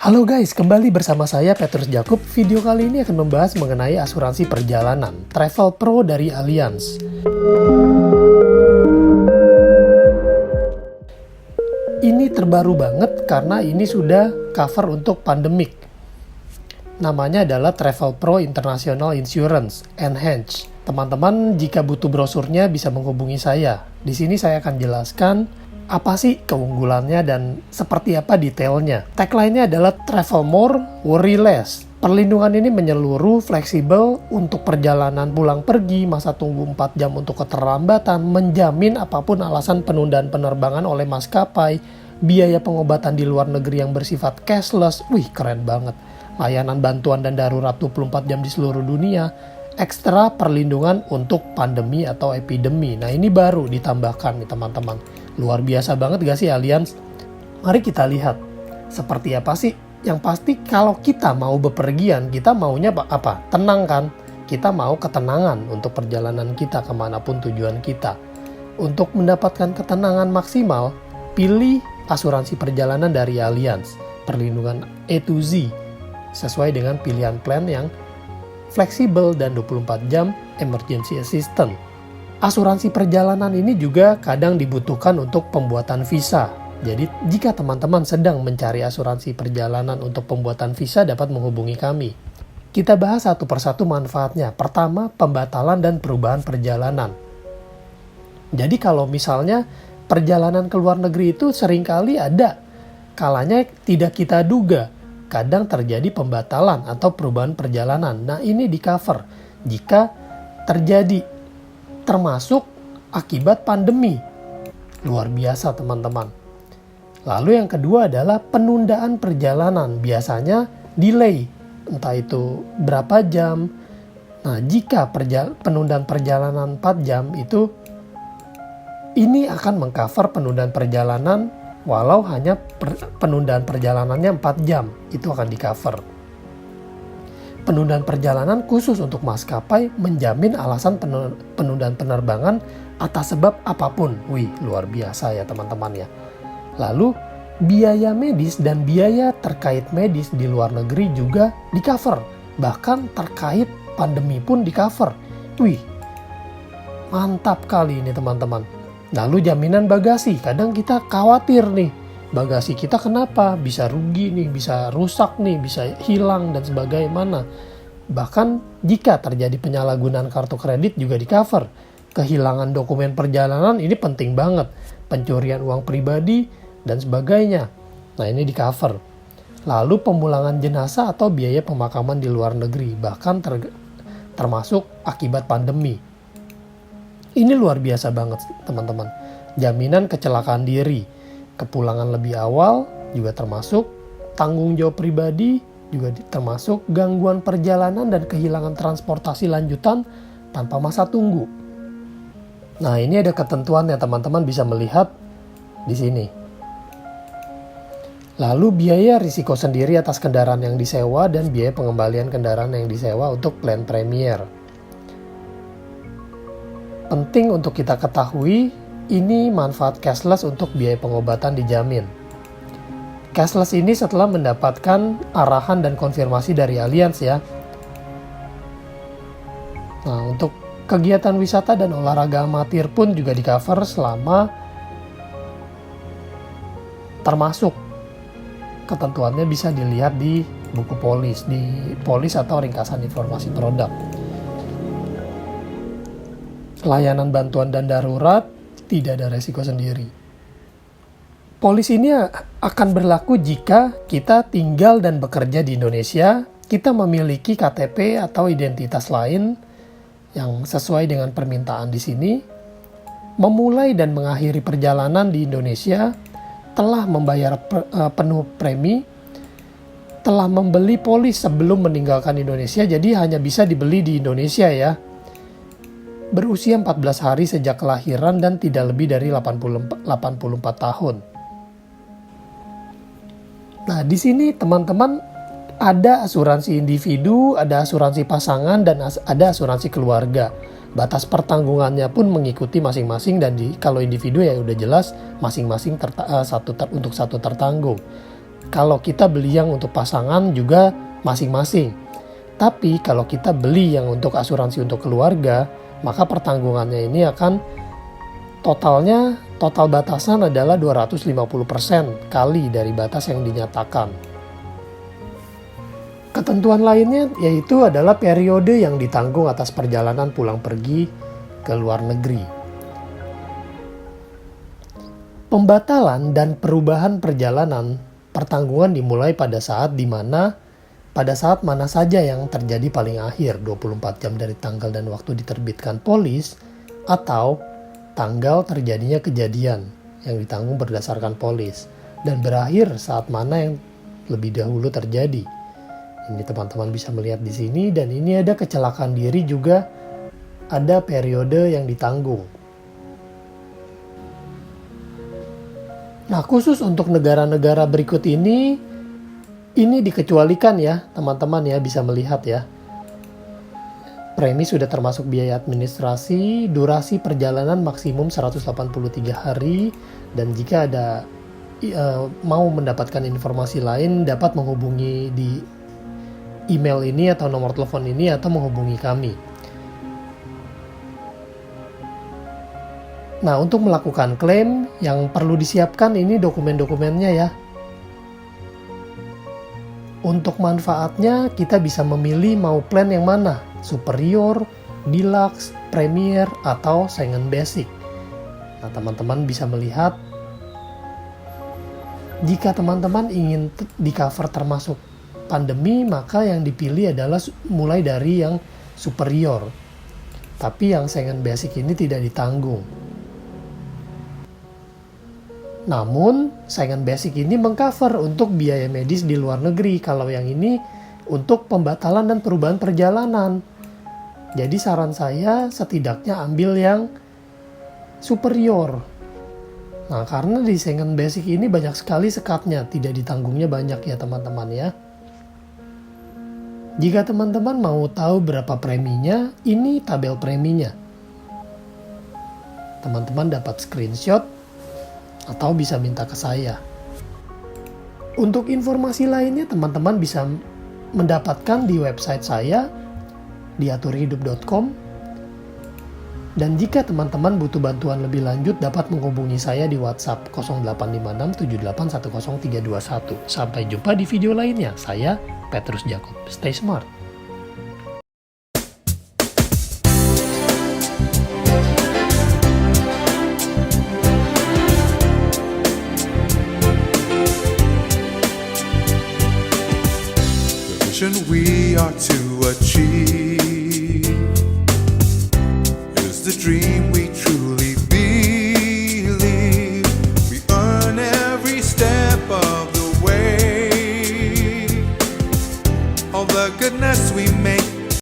Halo guys, kembali bersama saya Petrus Jakub. Video kali ini akan membahas mengenai asuransi perjalanan Travel Pro dari Allianz. Ini terbaru banget karena ini sudah cover untuk pandemik. Namanya adalah Travel Pro International Insurance Enhanced. Teman-teman, jika butuh brosurnya bisa menghubungi saya. Di sini saya akan jelaskan apa sih keunggulannya dan seperti apa detailnya. Tagline-nya adalah Travel More, Worry Less. Perlindungan ini menyeluruh, fleksibel untuk perjalanan pulang pergi, masa tunggu 4 jam untuk keterlambatan, menjamin apapun alasan penundaan penerbangan oleh maskapai, biaya pengobatan di luar negeri yang bersifat cashless. Wih, keren banget. Layanan bantuan dan darurat 24 jam di seluruh dunia, ekstra perlindungan untuk pandemi atau epidemi. Nah, ini baru ditambahkan nih teman-teman. Luar biasa banget gak sih Allianz? Mari kita lihat seperti apa sih. Yang pasti kalau kita mau bepergian, kita maunya apa? Tenang kan? Kita mau ketenangan untuk perjalanan kita kemanapun tujuan kita. Untuk mendapatkan ketenangan maksimal, pilih asuransi perjalanan dari Allianz. Perlindungan A to Z sesuai dengan pilihan plan yang fleksibel dan 24 jam emergency assistant. Asuransi perjalanan ini juga kadang dibutuhkan untuk pembuatan visa. Jadi jika teman-teman sedang mencari asuransi perjalanan untuk pembuatan visa dapat menghubungi kami. Kita bahas satu persatu manfaatnya. Pertama, pembatalan dan perubahan perjalanan. Jadi kalau misalnya perjalanan ke luar negeri itu seringkali ada kalanya tidak kita duga. Kadang terjadi pembatalan atau perubahan perjalanan. Nah, ini di cover jika terjadi, termasuk akibat pandemi. Luar biasa teman-teman. Lalu yang kedua adalah penundaan perjalanan. Biasanya delay, entah itu berapa jam. Nah, jika penundaan perjalanan 4 jam itu, ini akan mengcover penundaan perjalanan walau hanya penundaan perjalanannya 4 jam. Itu akan di cover. Penundaan perjalanan khusus untuk maskapai menjamin alasan penundaan penerbangan atas sebab apapun. Wih, luar biasa ya teman-teman ya. Lalu, biaya medis dan biaya terkait medis di luar negeri juga di cover. Bahkan terkait pandemi pun di cover. Wih, mantap kali ini teman-teman. Lalu jaminan bagasi, kadang kita khawatir nih. Bagasi kita kenapa? Bisa rugi nih, bisa rusak nih, bisa hilang dan sebagaimana. Bahkan jika terjadi penyalahgunaan kartu kredit juga di cover. Kehilangan dokumen perjalanan ini penting banget. Pencurian uang pribadi dan sebagainya. Nah, ini di cover. Lalu pemulangan jenazah atau biaya pemakaman di luar negeri. Bahkan termasuk akibat pandemi. Ini luar biasa banget teman-teman. Jaminan kecelakaan diri. Kepulangan lebih awal juga termasuk, tanggung jawab pribadi juga termasuk, gangguan perjalanan dan kehilangan transportasi lanjutan tanpa masa tunggu. Nah, ini ada ketentuan yang teman-teman bisa melihat di sini. Lalu biaya risiko sendiri atas kendaraan yang disewa dan biaya pengembalian kendaraan yang disewa untuk plan premier. Penting untuk kita ketahui, ini manfaat cashless untuk biaya pengobatan dijamin. Cashless ini setelah mendapatkan arahan dan konfirmasi dari Allianz ya. Nah, untuk kegiatan wisata dan olahraga amatir pun juga di cover selama, termasuk ketentuannya bisa dilihat di buku polis, di polis atau ringkasan informasi produk. Layanan bantuan dan darurat tidak ada resiko sendiri. Polis ini akan berlaku jika kita tinggal dan bekerja di Indonesia, kita memiliki KTP atau identitas lain yang sesuai dengan permintaan di sini, memulai dan mengakhiri perjalanan di Indonesia, telah membayar penuh premi, telah membeli polis sebelum meninggalkan Indonesia, jadi hanya bisa dibeli di Indonesia ya. Berusia 14 hari sejak kelahiran dan tidak lebih dari 84 tahun. Nah, di sini teman-teman ada asuransi individu, ada asuransi pasangan, dan ada asuransi keluarga. Batas pertanggungannya pun mengikuti masing-masing, dan kalau individu ya udah jelas masing-masing untuk satu tertanggung. kalau kita beli yang untuk pasangan juga masing-masing. Tapi kalau kita beli yang untuk asuransi untuk keluarga, maka pertanggungannya ini akan total batasan adalah 250% kali dari batas yang dinyatakan. Ketentuan lainnya yaitu adalah periode yang ditanggung atas perjalanan pulang pergi ke luar negeri. Pembatalan dan perubahan perjalanan pertanggungan dimulai pada saat mana saja yang terjadi paling akhir 24 jam dari tanggal dan waktu diterbitkan polis atau tanggal terjadinya kejadian yang ditanggung berdasarkan polis dan berakhir saat mana yang lebih dahulu terjadi. Ini teman-teman bisa melihat di sini dan ini ada kecelakaan diri juga ada periode yang ditanggung. Nah, khusus untuk negara-negara berikut ini dikecualikan ya, teman-teman ya bisa melihat ya. Premi sudah termasuk biaya administrasi, durasi perjalanan maksimum 183 hari, dan jika ada mau mendapatkan informasi lain dapat menghubungi di email ini atau nomor telepon ini atau menghubungi kami. Nah, untuk melakukan klaim yang perlu disiapkan ini dokumen-dokumennya ya. Untuk manfaatnya kita bisa memilih mau plan yang mana, superior, deluxe, premier, atau Schengen basic. Nah, teman-teman bisa melihat jika teman-teman ingin di cover termasuk pandemi, maka yang dipilih adalah mulai dari yang superior. Tapi yang Schengen basic ini tidak ditanggung. Namun, Schengen basic ini mengcover untuk biaya medis di luar negeri. Kalau yang ini untuk pembatalan dan perubahan perjalanan. Jadi saran saya setidaknya ambil yang superior. Nah, karena di Schengen basic ini banyak sekali sekatnya, tidak ditanggungnya banyak ya teman-teman ya. Jika teman-teman mau tahu berapa preminya, ini tabel preminya. Teman-teman dapat screenshot atau bisa minta ke saya. Untuk informasi lainnya teman-teman bisa mendapatkan di website saya di aturhidup.com. Dan jika teman-teman butuh bantuan lebih lanjut dapat menghubungi saya di WhatsApp 0856781031. Sampai jumpa di video lainnya. Saya Petrus Jacob. Stay smart. We are to achieve is the dream